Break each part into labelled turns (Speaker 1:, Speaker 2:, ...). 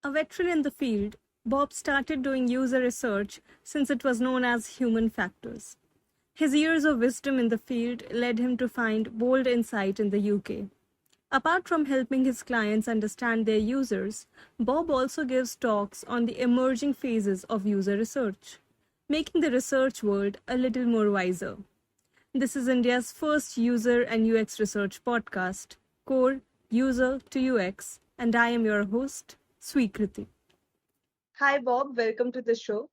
Speaker 1: A veteran in the field, Bob started doing user research since it was known as human factors. His years of wisdom in the field led him to find bold insight in the UK. Apart from helping his clients understand their users, Bob also gives talks on the emerging phases of user research, making the research world a little more wiser. This is India's first user and UX research podcast, Core User to UX, and I am your host, Sweekriti. Hi, Bob. Welcome to the show.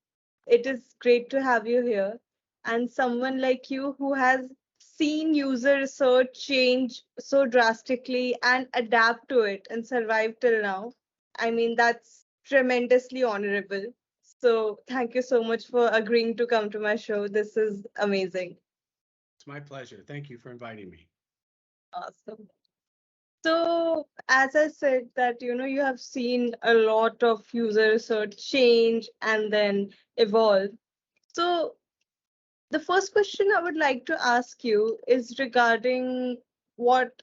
Speaker 1: It is great to have you here. And someone like you who has seen user research change so drastically and adapt to it and survive till now. I mean, that's tremendously honorable. So, thank you so much for agreeing to come to my show. This is amazing.
Speaker 2: It's my pleasure. Thank you for inviting me.
Speaker 1: Awesome. So, as I said, that you have seen a lot of user research change and then evolve. So, the first question I would like to ask you is regarding what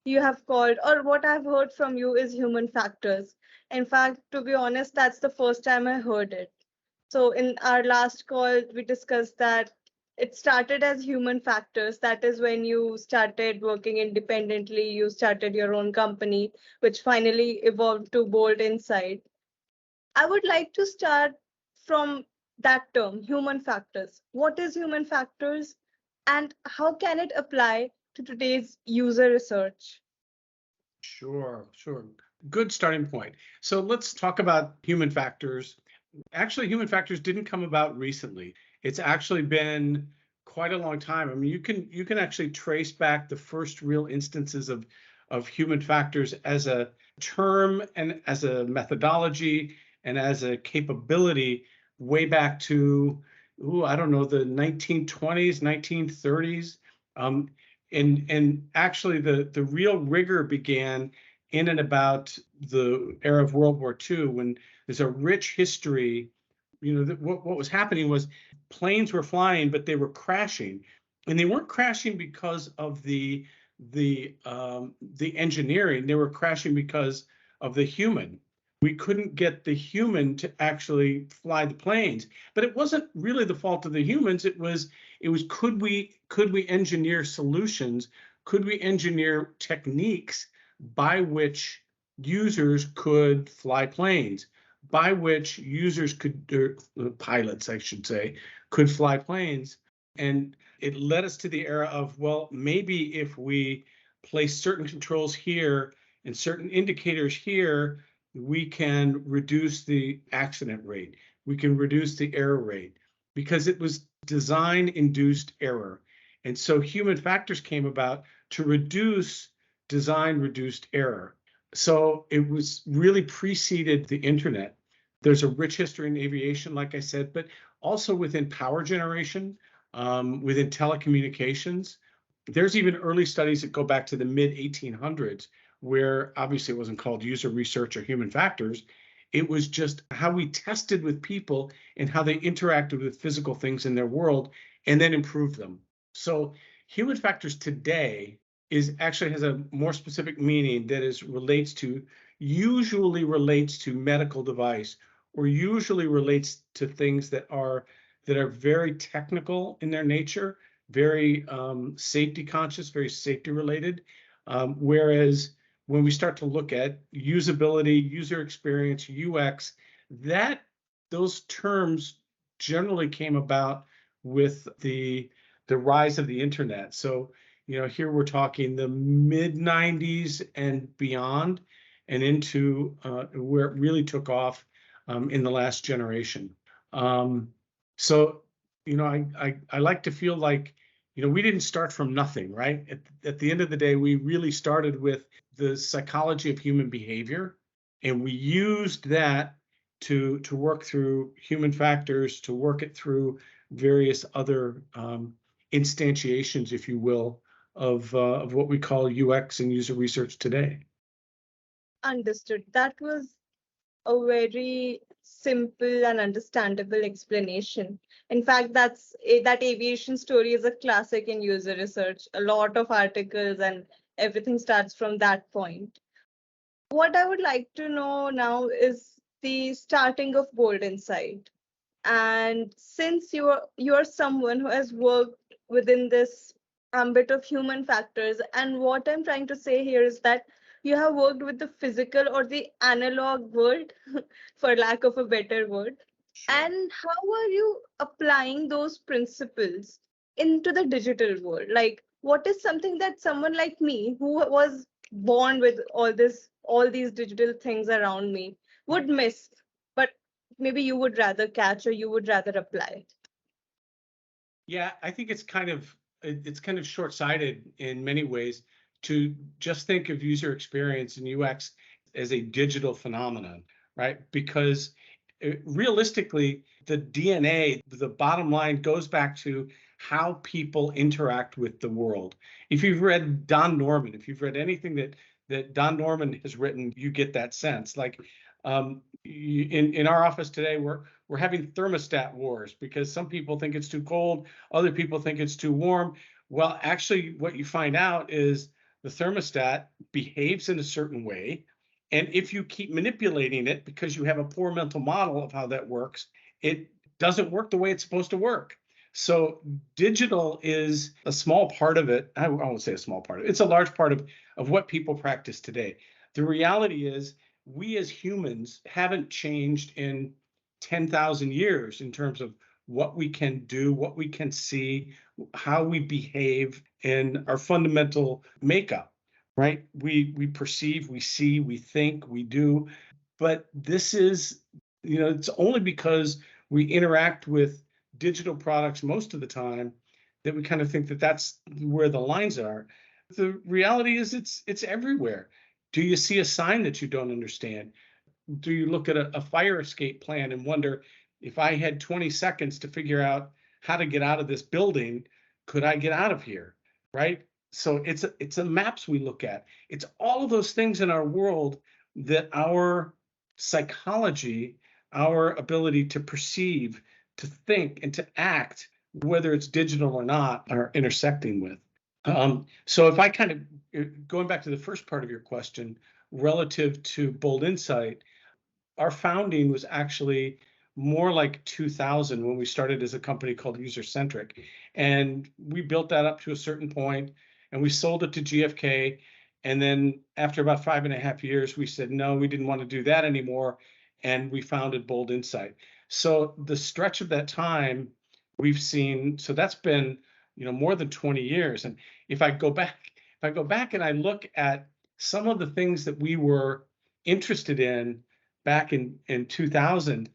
Speaker 1: you have called, or what I've heard from you, is human factors. In fact, to be honest, that's the first time I heard it. So, in our last call, we discussed that it started as human factors. That is when you started working independently, you started your own company, which finally evolved to Bold Insight. I would like to start from that term, human factors. What is human factors and how can it apply to today's user research?
Speaker 2: Sure. Good starting point. So let's talk about human factors. Actually, human factors didn't come about recently. It's actually been quite a long time. I mean, you can actually trace back the first real instances of human factors as a term and as a methodology and as a capability way back to, I don't know, the 1920s, 1930s. Um, and actually the real rigor began in and about the era of World War II, when there's a rich history. What was happening was planes were flying, but they were crashing, and they weren't crashing because of the engineering. They were crashing because of the human. We couldn't get the human to actually fly the planes, but it wasn't really the fault of the humans. It was could we engineer solutions? Could we engineer techniques by which users could fly planes, by which users could, or pilots, I should say, could fly planes? And it led us to the era of, well, maybe if we place certain controls here and certain indicators here, we can reduce the accident rate. We can reduce the error rate, because it was design induced error. And so human factors came about to reduce design reduced error. So it was really preceded the internet. There's a rich history in aviation, like I said, but also within power generation, within telecommunications. There's even early studies that go back to the mid 1800s, where obviously it wasn't called user research or human factors. It was just how we tested with people and how they interacted with physical things in their world and then improved them. So human factors today is actually has a more specific meaning that is usually relates to medical device, or usually relates to things that are very technical in their nature, very safety conscious, very safety related. Whereas when we start to look at usability, user experience, UX, that those terms generally came about with the rise of the internet. So, here we're talking the mid 90s and beyond, and into where it really took off in the last generation. So, I like to feel like, we didn't start from nothing, right? At the end of the day, we really started with the psychology of human behavior, and we used that to work through human factors, to work it through various other instantiations, if you will, of what we call UX and user research today.
Speaker 1: Understood. That was a very simple and understandable explanation. In fact, that aviation story is a classic in user research. A lot of articles and everything starts from that point. What I would like to know now is the starting of Bold Insight. And since you're someone who has worked within this ambit of human factors, and what I'm trying to say here is that you have worked with the physical or the analog world, for lack of a better word.
Speaker 2: Sure.
Speaker 1: And how are you applying those principles into the digital world? Like, what is something that someone like me, who was born with all these digital things around me, would miss, but maybe you would rather catch or you would rather apply?
Speaker 2: Yeah, I think it's kind of short-sighted in many ways to just think of user experience and UX as a digital phenomenon, right? Because realistically, the DNA, the bottom line goes back to how people interact with the world. If you've read Don Norman, if you've read anything that Don Norman has written, you get that sense. Like in our office today, we're having thermostat wars because some people think it's too cold, other people think it's too warm. Well, actually, what you find out is the thermostat behaves in a certain way. And if you keep manipulating it because you have a poor mental model of how that works, it doesn't work the way it's supposed to work. So digital is a small part of it. I won't say a small part of it. It's a large part of what people practice today. The reality is we as humans haven't changed in 10,000 years in terms of what we can do, what we can see, how we behave, and our fundamental makeup, right? We perceive, we see, we think, we do. But this is, it's only because we interact with digital products most of the time that we kind of think that that's where the lines are. The reality is it's everywhere. Do you see a sign that you don't understand? Do you look at a fire escape plan and wonder, if I had 20 seconds to figure out how to get out of this building, could I get out of here? Right? So it's a maps we look at. It's all of those things in our world that our psychology, our ability to perceive, to think, and to act, whether it's digital or not, are intersecting with. So if I kind of going back to the first part of your question, relative to Bold Insight, our founding was actually more like 2000 when we started as a company called User Centric. And we built that up to a certain point and we sold it to GFK. And then after about 5.5 years, we said, no, we didn't want to do that anymore. And we founded Bold Insight. So the stretch of that time we've seen, so that's been, more than 20 years. And if I go back and I look at some of the things that we were interested in back in 2000,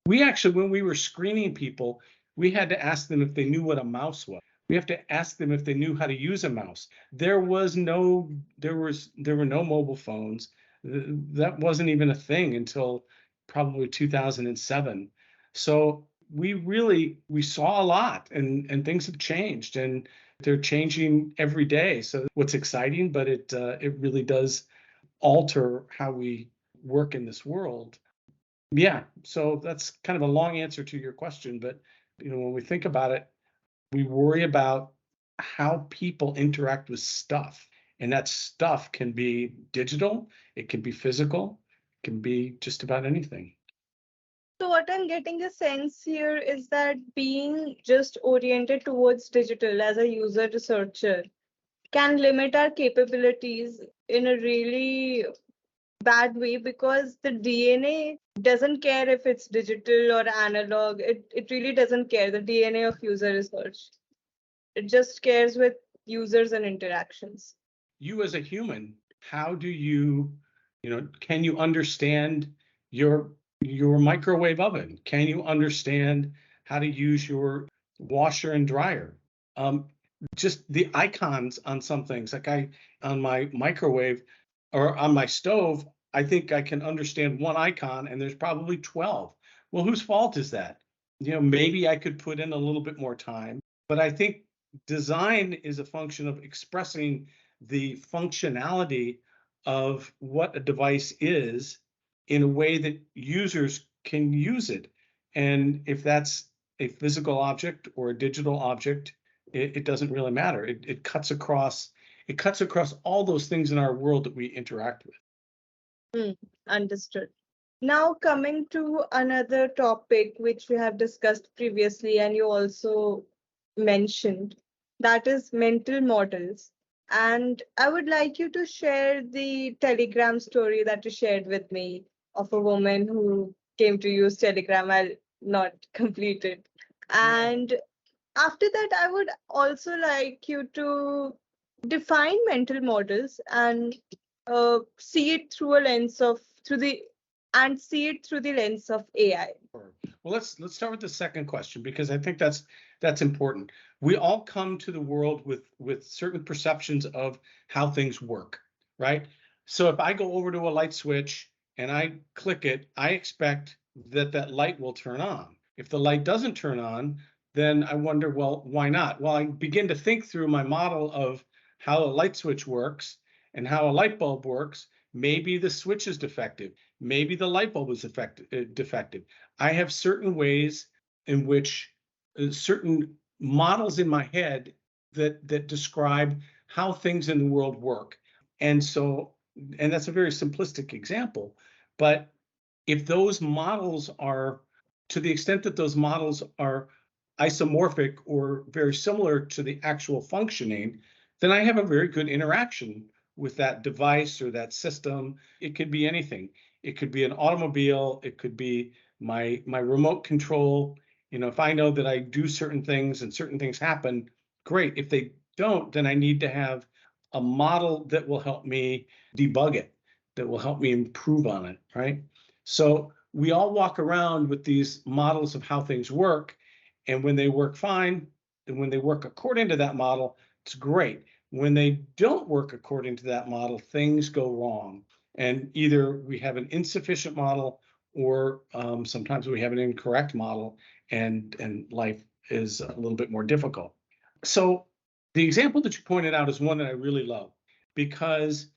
Speaker 2: we actually, when we were screening people, we had to ask them if they knew what a mouse was. We have to ask them if they knew how to use a mouse. There were no mobile phones. That wasn't even a thing until probably 2007. So we saw a lot, and things have changed, and they're changing every day. So what's exciting, but it really does alter how we work in this world. Yeah, so that's kind of a long answer to your question, but when we think about it, we worry about how people interact with stuff, and that stuff can be digital, it can be physical, it can be just about anything.
Speaker 1: So, what I'm getting a sense here is that being just oriented towards digital as a user researcher can limit our capabilities in a really bad way, because the DNA doesn't care if it's digital or analog. It really doesn't care, the DNA of user research. It just cares with users and interactions.
Speaker 2: You as a human, how do can you understand your microwave oven? Can you understand how to use your washer and dryer? Just the icons on some things, like on my microwave or on my stove, I think I can understand one icon and there's probably 12. Well, whose fault is that? Maybe I could put in a little bit more time, but I think design is a function of expressing the functionality of what a device is in a way that users can use it. And if that's a physical object or a digital object, it doesn't really matter. It cuts across all those things in our world that we interact with.
Speaker 1: Hmm, understood. Now, coming to another topic which we have discussed previously, and you also mentioned, that is mental models. And I would like you to share the Telegram story that you shared with me of a woman who came to use Telegram. I'll not complete it. And after that, I would also like you to define mental models and see it through a lens of through the and see it through the lens of AI.
Speaker 2: Sure. Well, let's start with the second question because I think that's important. We all come to the world with certain perceptions of how things work, right? So if I go over to a light switch and I click it, I expect that that light will turn on. If the light doesn't turn on, then I wonder, well, why not? Well, I begin to think through my model of how a light switch works and how a light bulb works. Maybe the switch is defective. Maybe the light bulb is defective. I have certain ways in which certain models in my head that describe how things in the world work. And so, and that's a very simplistic example, but if those models are, to the extent that those models are isomorphic or very similar to the actual functioning, then I have a very good interaction with that device or that system. It could be anything. It could be an automobile. It could be my remote control. You know, if I know that I do certain things and certain things happen, great. If they don't, then I need to have a model that will help me debug it, that will help me improve on it, right? So we all walk around with these models of how things work, and when they work fine, and when they work according to that model, it's great. When they don't work according to that model, things go wrong. And either we have an insufficient model or sometimes we have an incorrect model and life is a little bit more difficult. So the example that you pointed out is one that I really love because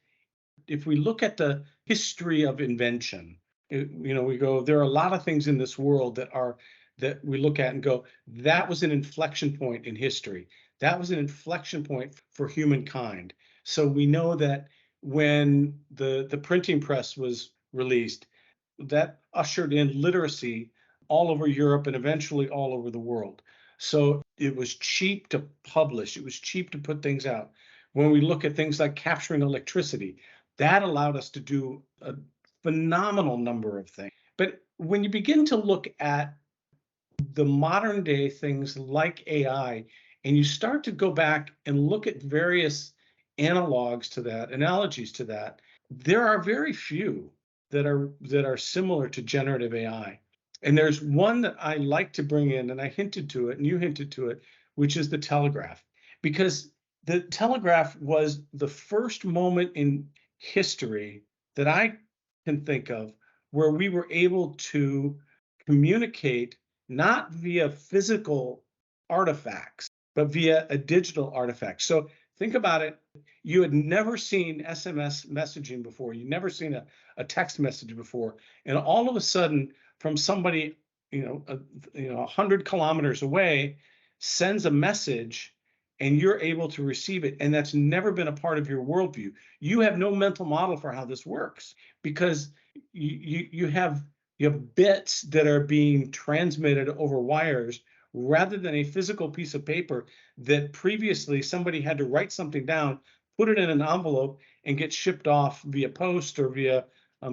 Speaker 2: if we look at the history of invention, we go, there are a lot of things in this world that we look at and go, that was an inflection point in history. That was an inflection point for humankind. So we know that when the printing press was released, that ushered in literacy all over Europe and eventually all over the world. So it was cheap to publish, it was cheap to put things out. When we look at things like capturing electricity, that allowed us to do a phenomenal number of things. But when you begin to look at the modern day things like AI, and you start to go back and look at various analogs to that, analogies to that, there are very few that are similar to generative AI. And there's one that I like to bring in, and I hinted to it, and you hinted to it, which is the telegraph. Because the telegraph was the first moment in history that I can think of where we were able to communicate not via physical artifacts, but via a digital artifact. So think about it. You had never seen SMS messaging before. You'd never seen a text message before. And all of a sudden, from somebody, 100 kilometers away, sends a message and you're able to receive it. And that's never been a part of your worldview. You have no mental model for how this works because you have bits that are being transmitted over wires rather than a physical piece of paper that previously somebody had to write something down, put it in an envelope, and get shipped off via post or via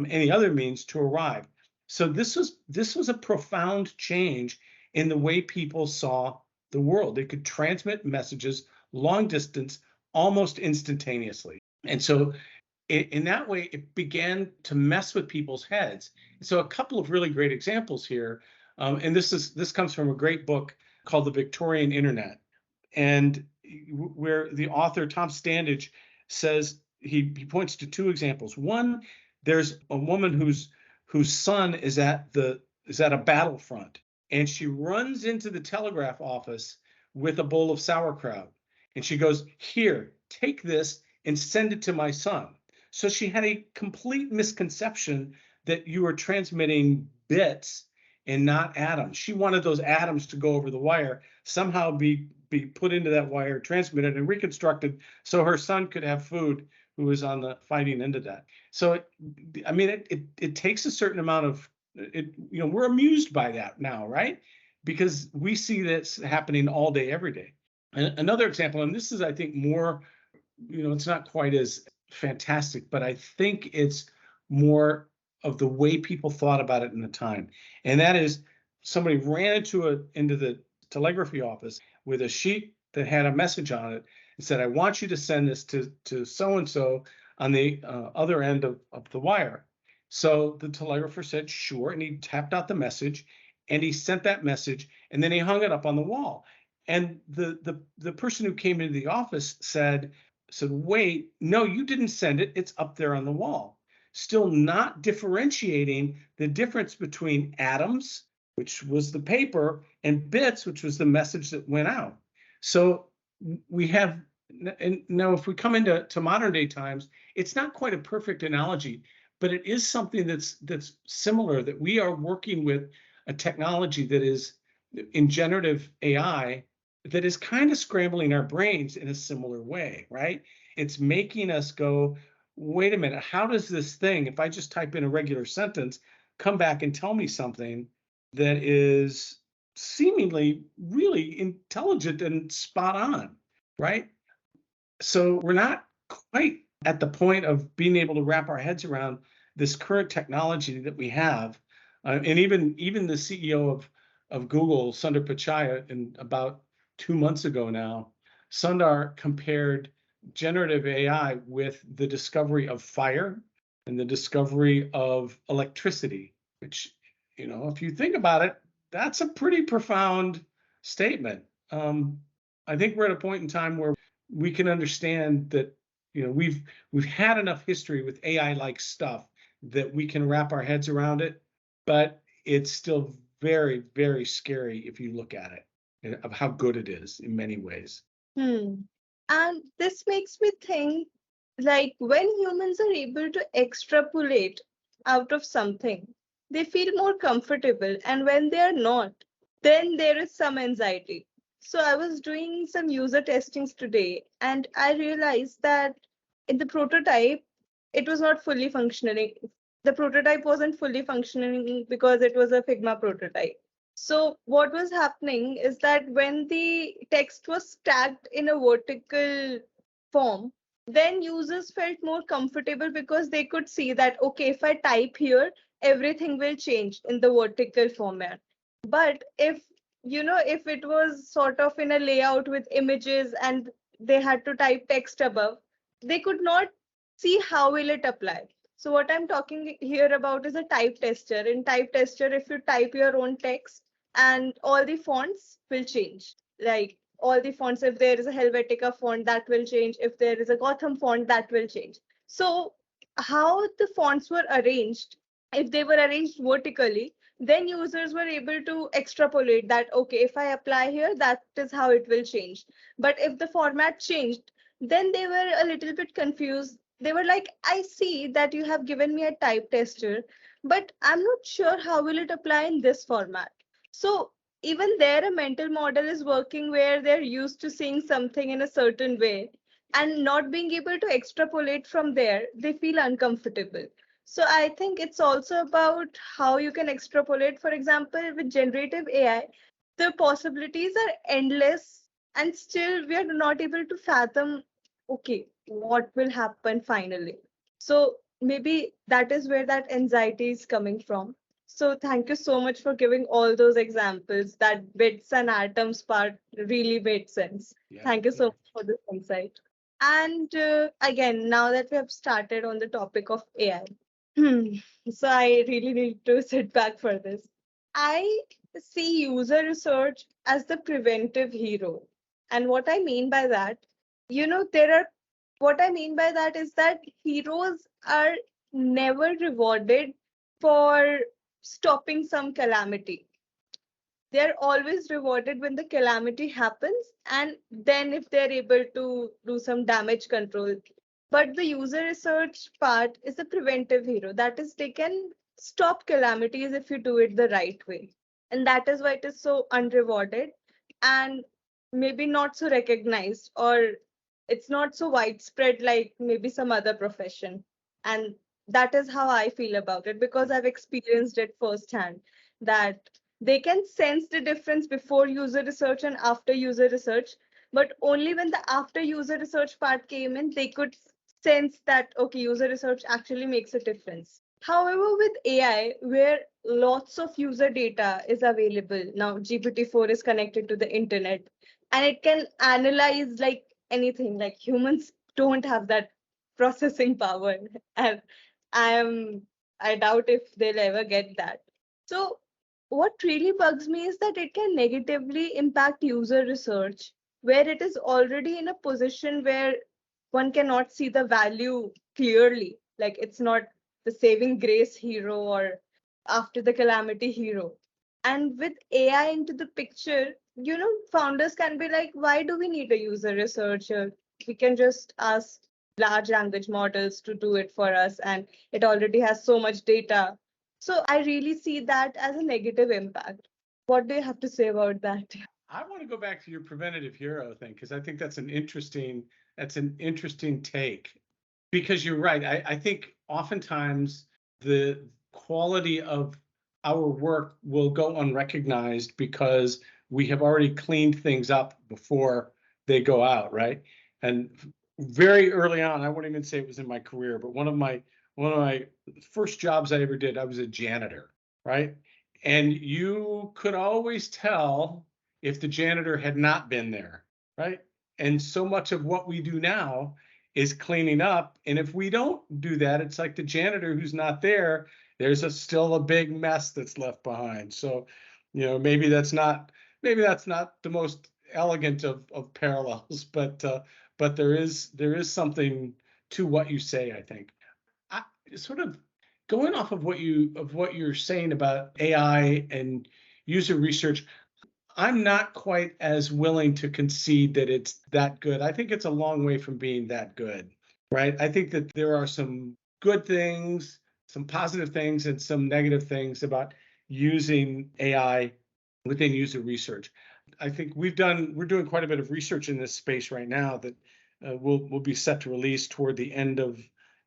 Speaker 2: any other means to arrive. So this was a profound change in the way people saw the world. They could transmit messages long distance almost instantaneously. And so in that way, it began to mess with people's heads. So a couple of really great examples here, and this comes from a great book called The Victorian Internet, and where the author Tom Standage says he points to two examples. One, there's a woman whose son is at a battlefront, and she runs into the telegraph office with a bowl of sauerkraut, and she goes, "Here, take this and send it to my son." So she had a complete misconception that you were transmitting bits and not atoms. She wanted those atoms to go over the wire, somehow be put into that wire, transmitted and reconstructed so her son could have food who was on the fighting end of that. So it takes a certain amount of it. We're amused by that now, right? Because we see this happening all day, every day. And another example, and this is, I think, more, it's not quite as fantastic, but I think it's more of the way people thought about it in the time. And that is, somebody ran into the telegraphy office with a sheet that had a message on it and said, I want you to send this to so-and-so on the other end of the wire. So the telegrapher said, sure. And he tapped out the message and he sent that message, and then he hung it up on the wall. And the person who came into the office said, wait, no, you didn't send it. It's up there on the wall. Still not differentiating the difference between atoms, which was the paper, and bits, which was the message that went out. So we have, and now if we come into modern day times, it's not quite a perfect analogy, but it is something that's similar, that we are working with a technology that is in generative AI that is kind of scrambling our brains in a similar way, right? It's making us go, wait a minute, how does this thing, if I just type in a regular sentence, come back and tell me something that is seemingly really intelligent and spot on, right? So we're not quite at the point of being able to wrap our heads around this current technology that we have. And even the CEO of Google, Sundar Pichai, in about 2 months ago now, Sundar compared generative AI with the discovery of fire and the discovery of electricity, which, if you think about it, that's a pretty profound statement. I think we're at a point in time where we can understand that, we've had enough history with AI-like stuff that we can wrap our heads around it, but it's still very, very scary if you look at it, of how good it is in many ways.
Speaker 1: And this makes me think, like, when humans are able to extrapolate out of something, they feel more comfortable. And when they are not, then there is some anxiety. So I was doing some user testings today, and I realized that in the prototype, it was not fully functioning. The prototype wasn't fully functioning because it was a Figma prototype. So what was happening is that when the text was stacked in a vertical form, then users felt more comfortable because they could see that, okay, if I type here, everything will change in the vertical format. But if it was sort of in a layout with images and they had to type text above, they could not see how will it apply. So what I'm talking here about is a type tester. In type tester, if you type your own text, and all the fonts will change. Like all the fonts, if there is a Helvetica font, that will change. If there is a Gotham font, that will change. So how the fonts were arranged, if they were arranged vertically, then users were able to extrapolate that, okay, if I apply here, that is how it will change. But if the format changed, then they were a little bit confused. They were like, I see that you have given me a type tester, but I'm not sure how will it apply in this format. So even there, a mental model is working where they're used to seeing something in a certain way and not being able to extrapolate from there, they feel uncomfortable. So I think it's also about how you can extrapolate. For example, with generative AI, the possibilities are endless, and still we are not able to fathom, okay, what will happen finally. So maybe that is where that anxiety is coming from. So thank you so much for giving all those examples. That bits and atoms part really made sense.
Speaker 2: Yeah,
Speaker 1: Thank you so much for this insight. And again, now that we have started on the topic of AI, so I really need to sit back for this. I see user research as the preventive hero. And what I mean by that, what I mean by that is that heroes are never rewarded for stopping some calamity. They're always rewarded when the calamity happens, and then if they're able to do some damage control. But the user research part is a preventive hero. That is, they can stop calamities if you do it the right way. And that is why it is so unrewarded and maybe not so recognized, or It's not so widespread like maybe some other profession. And that is how I feel about it, because I've experienced it firsthand, that they can sense the difference before user research and after user research. But only when the after user research part came in, they could sense that, okay, user research actually makes a difference. However, with AI, where lots of user data is available, now GPT-4 is connected to the internet and it can analyze like anything. Like humans don't have that processing power, and I'm I doubt if they'll ever get that. So what really bugs me is that it can negatively impact user research where it is already in a position where one cannot see the value clearly. Like it's not the saving grace hero or after the calamity hero. And with AI into the picture, founders can be like, why do we need a user researcher? We can just ask large language models to do it for us, and it already has so much data. So I really see that as a negative impact. What do you have to say about that?
Speaker 2: I want to go back to your preventative hero thing because I think that's an interesting take. Because you're right. I think oftentimes the quality of our work will go unrecognized because we have already cleaned things up before they go out, right? And very early on, I wouldn't even say it was in my career, but one of my first jobs I ever did, I was a janitor, right? And you could always tell if the janitor had not been there, right? And so much of what we do now is cleaning up. And if we don't do that, it's like the janitor who's not there, there's still a big mess that's left behind. So, maybe that's not the most elegant of parallels, but there is something to what you say, I think. I, sort of going off of what you're saying about AI and user research, I'm not quite as willing to concede that it's that good. I think it's a long way from being that good, right? I think that there are some good things, some positive things, and some negative things about using AI within user research. I think we're doing quite a bit of research in this space right now that will be set to release toward the end of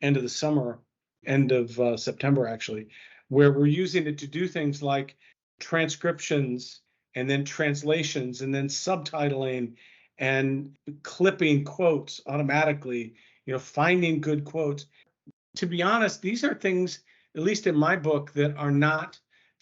Speaker 2: the summer, end of September actually, where we're using it to do things like transcriptions and then translations and then subtitling and clipping quotes automatically, finding good quotes. To be honest, these are things, at least in my book, they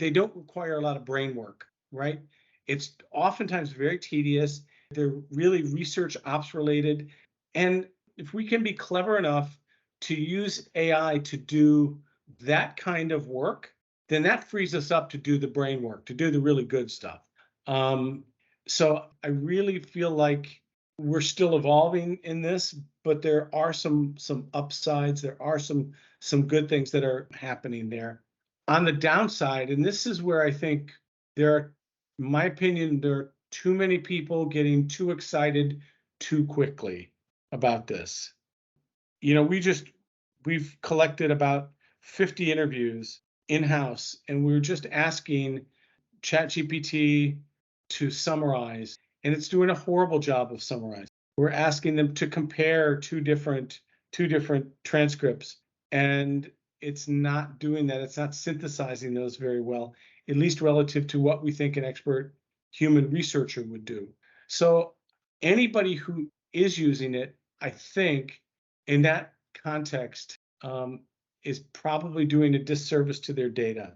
Speaker 2: don't require a lot of brain work, right? It's oftentimes very tedious. They're really research ops related. And if we can be clever enough to use AI to do that kind of work, then that frees us up to do the brain work, to do the really good stuff. Um, so I really feel like we're still evolving in this, but there are some upsides. There are some good things that are happening there. On the downside, and this is where I think in my opinion, there are too many people getting too excited too quickly about this. We've collected about 50 interviews in-house, and we're just asking ChatGPT to summarize, and it's doing a horrible job of summarizing. We're asking them to compare two different transcripts, and it's not doing that. It's not synthesizing those very well, at least relative to what we think an expert human researcher would do. So anybody who is using it, I think, in that context, is probably doing a disservice to their data.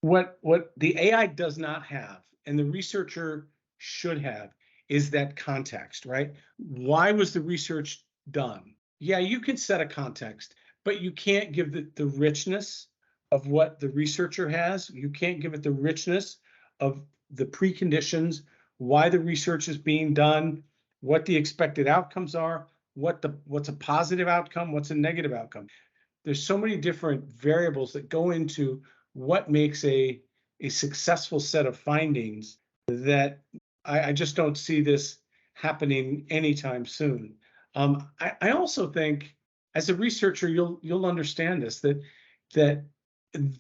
Speaker 2: What the AI does not have, and the researcher should have, is that context, right? Why was the research done? Yeah, you can set a context, but you can't give the richness of what the researcher has. You can't give it the richness of the preconditions, why the research is being done, what the expected outcomes are, what's a positive outcome, what's a negative outcome. There's so many different variables that go into what makes a successful set of findings that I just don't see this happening anytime soon. I also think, as a researcher, you'll understand this, that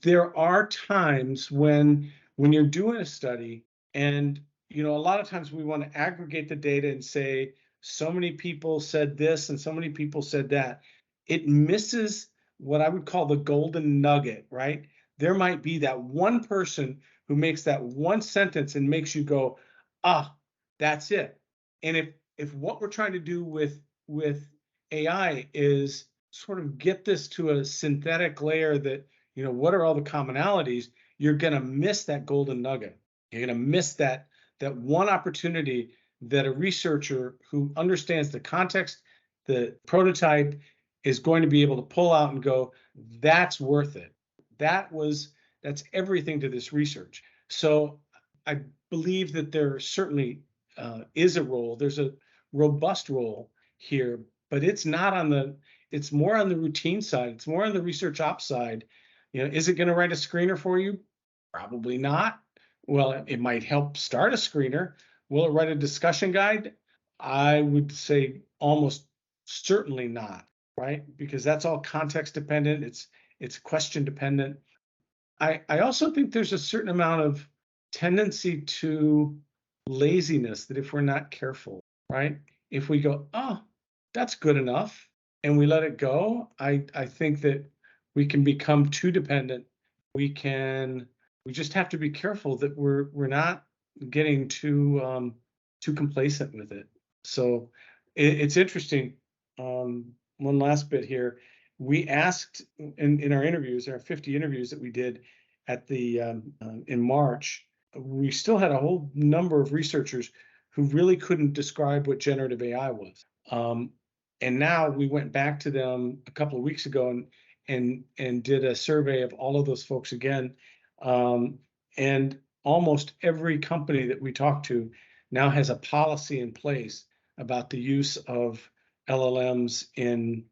Speaker 2: there are times when you're doing a study, and a lot of times we want to aggregate the data and say, so many people said this and so many people said that, it misses what I would call the golden nugget, right? There might be that one person who makes that one sentence and makes you go, ah, that's it. And if what we're trying to do with AI is sort of get this to a synthetic layer that, what are all the commonalities, you're going to miss that golden nugget. You're going to miss that one opportunity that a researcher who understands the context, the prototype, is going to be able to pull out and go, that's worth it. That's everything to this research. So I believe that there certainly is a role. There's a robust role here, but it's more on the routine side. It's more on the research ops side. Is it going to write a screener for you? Probably not. Well, it might help start a screener. Will it write a discussion guide? I would say almost certainly not, right? Because that's all context dependent. It's question dependent. I also think there's a certain amount of tendency to laziness that if we're not careful, right? If we go, oh, that's good enough, and we let it go, I think that we can become too dependent. We just have to be careful that we're not getting too complacent with it. So it's interesting. One last bit here. We asked in our interviews, our 50 interviews that we did at the in March, we still had a whole number of researchers who really couldn't describe what generative AI was. And now we went back to them a couple of weeks ago and did a survey of all of those folks again. And almost every company that we talked to now has a policy in place about the use of LLMs in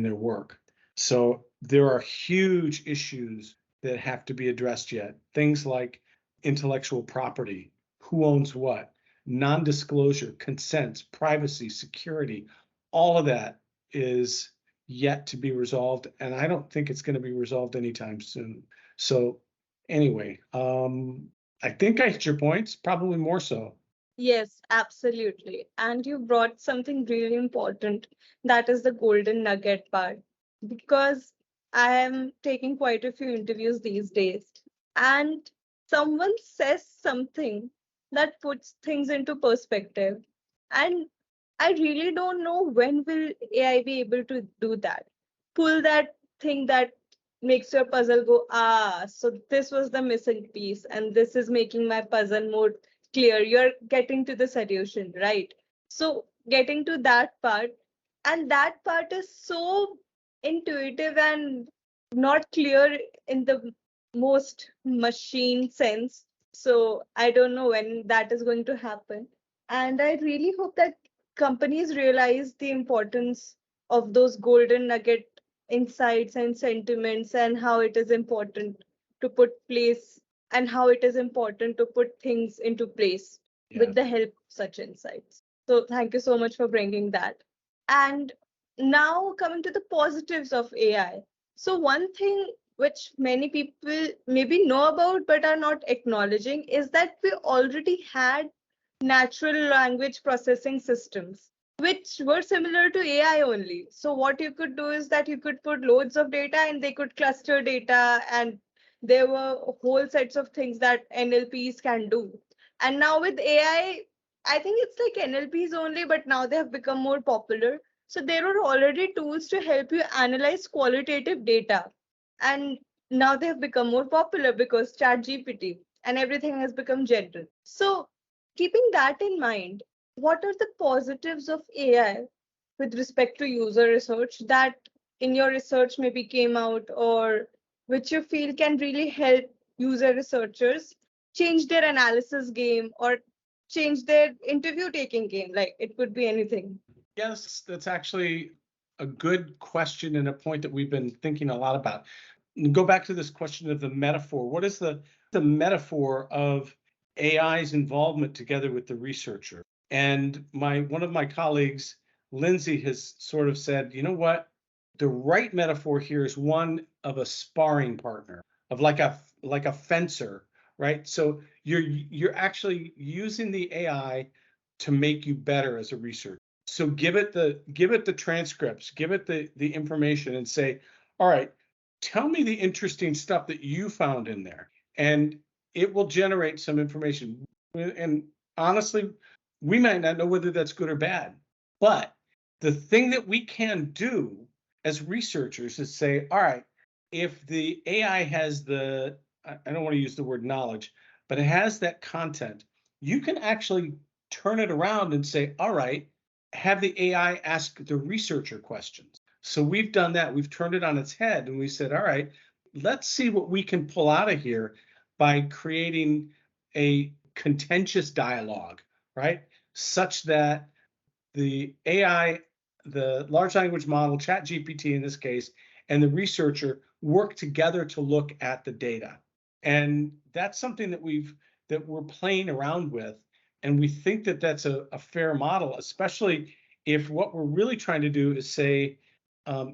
Speaker 2: their work. So there are huge issues that have to be addressed yet. Things like intellectual property, who owns what, non-disclosure, consents, privacy, security, all of that is yet to be resolved, and I don't think it's going to be resolved anytime soon. So anyway, I think I hit your points, probably more so.
Speaker 1: Yes, absolutely. And you brought something really important, that is the golden nugget part. Because I am taking quite a few interviews these days, and someone says something that puts things into perspective. And I really don't know when will AI be able to do that. Pull that thing that makes your puzzle go, ah, so this was the missing piece, and this is making my puzzle more clear. You're getting to the solution, right? So getting to that part, and that part is so intuitive and not clear in the most machine sense. So I don't know when that is going to happen. And I really hope that companies realize the importance of those golden nugget insights and sentiments, and how it is important to put place, and how it is important to put things into place with the help of such insights. So thank you so much for bringing that. And now coming to the positives of AI. So one thing which many people maybe know about but are not acknowledging is that we already had natural language processing systems which were similar to AI only. So what you could do is that you could put loads of data and they could cluster data, and there were whole sets of things that NLPs can do. And now with AI, I think it's like NLPs only, but now they have become more popular. So there are already tools to help you analyze qualitative data. And now they have become more popular because ChatGPT and everything has become general. So keeping that in mind, what are the positives of AI with respect to user research that in your research maybe came out, or which you feel can really help user researchers change their analysis game or change their interview taking game? Like it could be anything.
Speaker 2: Yes, that's actually a good question and a point that we've been thinking a lot about. Go back to this question of the metaphor. What is the metaphor of AI's involvement together with the researcher? And one of my colleagues, Lindsay, has sort of said, you know what? The right metaphor here is one of a sparring partner, of like a fencer, right? So you're actually using the AI to make you better as a researcher. So give it the transcripts, give it the information and say, all right, tell me the interesting stuff that you found in there. And it will generate some information. And honestly, we might not know whether that's good or bad. But the thing that we can do as researchers is say, all right, if the AI has I don't want to use the word knowledge, but it has that content, you can actually turn it around and say, all right, have the AI ask the researcher questions. So we've done that. We've turned it on its head and we said, all right, let's see what we can pull out of here by creating a contentious dialogue, right? Such that the AI, the large language model, ChatGPT in this case, and the researcher work together to look at the data. And that's something that we're playing around with. And we think that that's a fair model, especially if what we're really trying to do is say,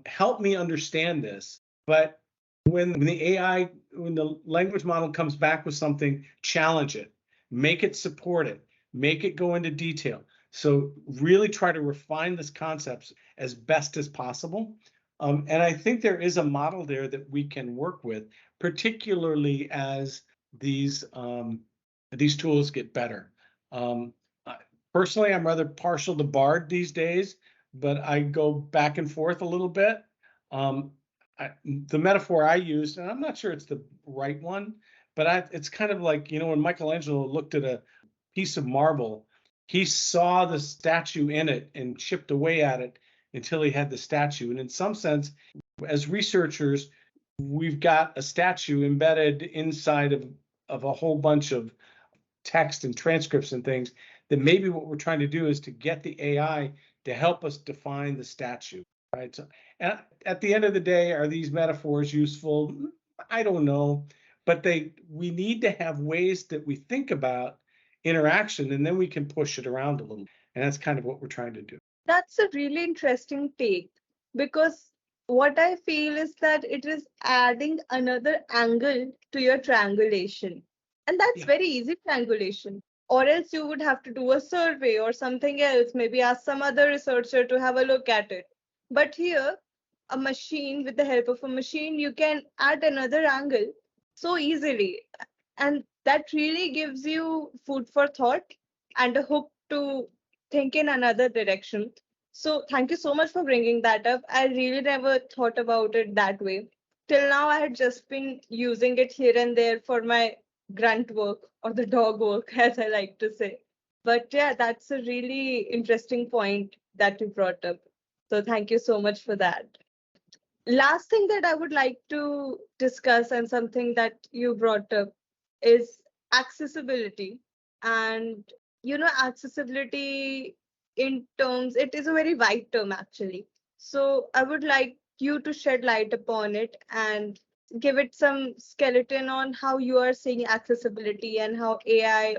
Speaker 2: help me understand this. But when the language model comes back with something, challenge it, make it support it, make it go into detail. So really try to refine this concepts as best as possible. And I think there is a model there that we can work with, particularly as these tools get better. Personally, I'm rather partial to Bard these days, but I go back and forth a little bit. The metaphor I used, and I'm not sure it's the right one, but it's kind of like, when Michelangelo looked at a piece of marble, he saw the statue in it and chipped away at it until he had the statue. And in some sense, as researchers, we've got a statue embedded inside of a whole bunch of text and transcripts and things, that maybe what we're trying to do is to get the AI to help us define the statue, right? So, and at the end of the day, are these metaphors useful? I don't know, but we need to have ways that we think about interaction, and then we can push it around a little. And that's kind of what we're trying to do.
Speaker 3: That's a really interesting take, because what I feel is that it is adding another angle to your triangulation. And that's
Speaker 2: Yeah.
Speaker 3: very easy triangulation. Or else you would have to do a survey or something else, maybe ask some other researcher to have a look at it. But here, a machine, with the help of a machine, you can add another angle so easily. And that really gives you food for thought and a hook to think in another direction. So thank you so much for bringing that up. I really never thought about it that way. Till now, I had just been using it here and there for my grunt work or the dog work, as I like to say. But yeah, that's a really interesting point that you brought up. So thank you so much for that. Last thing that I would like to discuss, and something that you brought up, is accessibility. And accessibility in terms, it is a very wide term actually. So I would like you to shed light upon it and give it some skeleton on how you are seeing accessibility and how AI,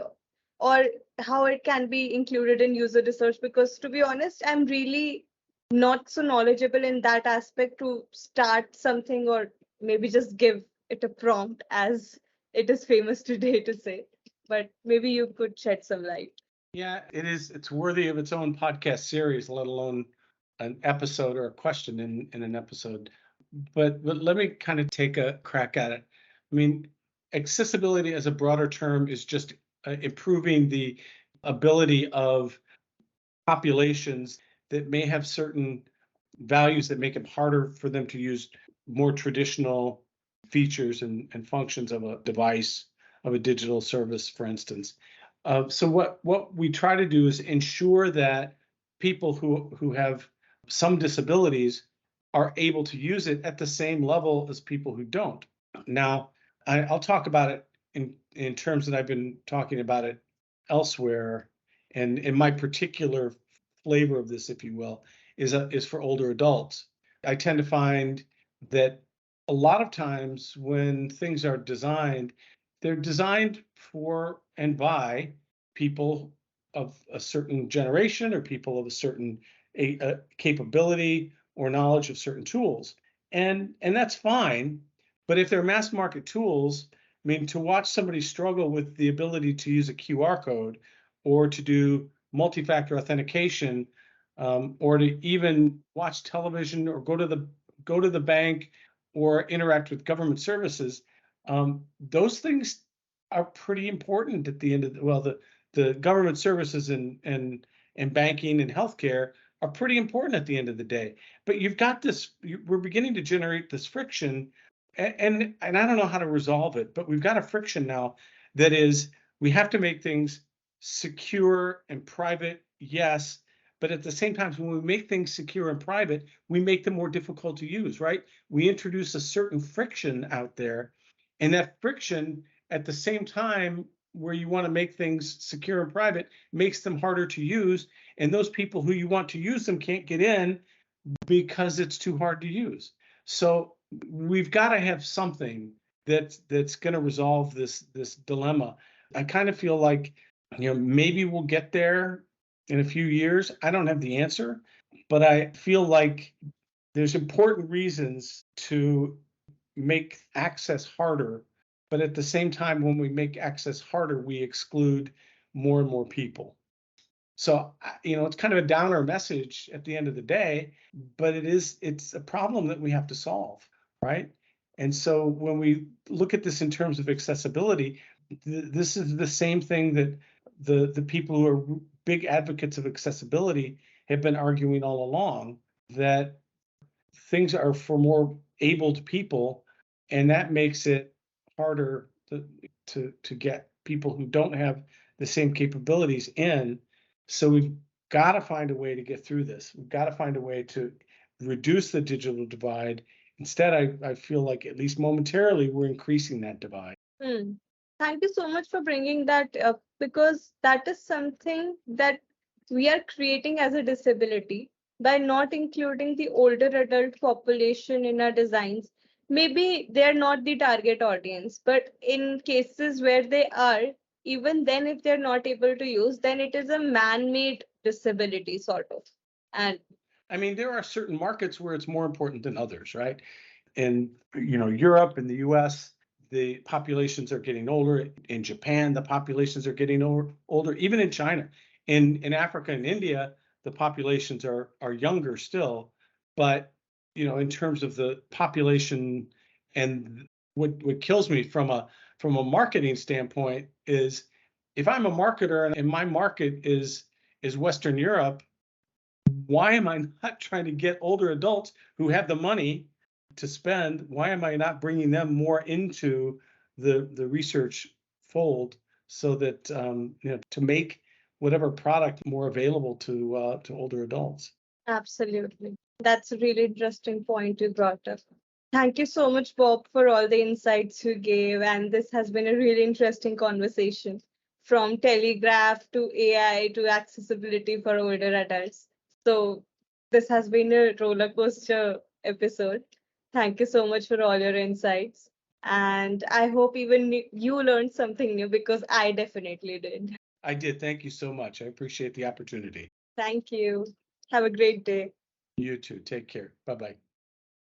Speaker 3: or how it can be included in user research. Because to be honest, I'm really not so knowledgeable in that aspect to start something, or maybe just give it a prompt, as it is famous today to say. But maybe you could shed some light.
Speaker 2: Yeah, it's worthy of its own podcast series, let alone an episode or a question in an episode. But let me kind of take a crack at it. I mean, accessibility as a broader term is just improving the ability of populations that may have certain values that make it harder for them to use more traditional features and functions of a device, of a digital service, for instance. So what we try to do is ensure that people who have some disabilities are able to use it at the same level as people who don't. Now, I'll talk about it in terms that I've been talking about it elsewhere, and in my particular flavor of this, if you will, is for older adults. I tend to find that a lot of times when things are designed, they're designed for and by people of a certain generation, or people of a certain capability or knowledge of certain tools. And that's fine. But if they're mass market tools, I mean, to watch somebody struggle with the ability to use a QR code, or to do multi-factor authentication, or to even watch television or go to the bank or interact with government services, those things are pretty important at the end of the government services and banking and healthcare are pretty important at the end of the day. But you've got this, we're beginning to generate this friction, and I don't know how to resolve it, but we've got a friction now that is, we have to make things secure and private, yes, but at the same time, when we make things secure and private, we make them more difficult to use, right? We introduce a certain friction out there, and that friction at the same time, where you want to make things secure and private, makes them harder to use, and those people who you want to use them can't get in because it's too hard to use. So we've got to have something that's going to resolve this dilemma. I kind of feel like, maybe we'll get there in a few years. I don't have the answer, but I feel like there's important reasons to make access harder. But at the same time, when we make access harder, we exclude more and more people. So, it's kind of a downer message at the end of the day, but it's a problem that we have to solve, right? And so when we look at this in terms of accessibility, this is the same thing that the people who are big advocates of accessibility have been arguing all along, that things are for more abled people, and that makes it harder to get people who don't have the same capabilities in. So we've got to find a way to get through this. We've got to find a way to reduce the digital divide. Instead, I feel like, at least momentarily, we're increasing that divide.
Speaker 3: Thank you so much for bringing that up, because that is something that we are creating as a disability by not including the older adult population in our designs. Maybe they're not the target audience, but in cases where they are, even then, if they're not able to use, then it is a man-made disability, sort of. And
Speaker 2: I mean, there are certain markets where it's more important than others, right? In Europe and the US, the populations are getting older. In Japan, the populations are getting older. Even in China, in Africa and India, the populations are younger still. But in terms of the population, and what kills me from a marketing standpoint is, if I'm a marketer and my market is Western Europe, why am I not trying to get older adults who have the money to spend? Why am I not bringing them more into the research fold, so that to make whatever product more available to older adults?
Speaker 3: absolutely. That's a really interesting point you brought up. Thank you so much, Bob, for all the insights you gave. And this has been a really interesting conversation, from telegraph to AI to accessibility for older adults. So, this has been a roller coaster episode. Thank you so much for all your insights. And I hope even you learned something new, because I definitely did.
Speaker 2: I did. Thank you so much. I appreciate the opportunity.
Speaker 3: Thank you. Have a great day.
Speaker 2: You too. Take care. Bye-bye.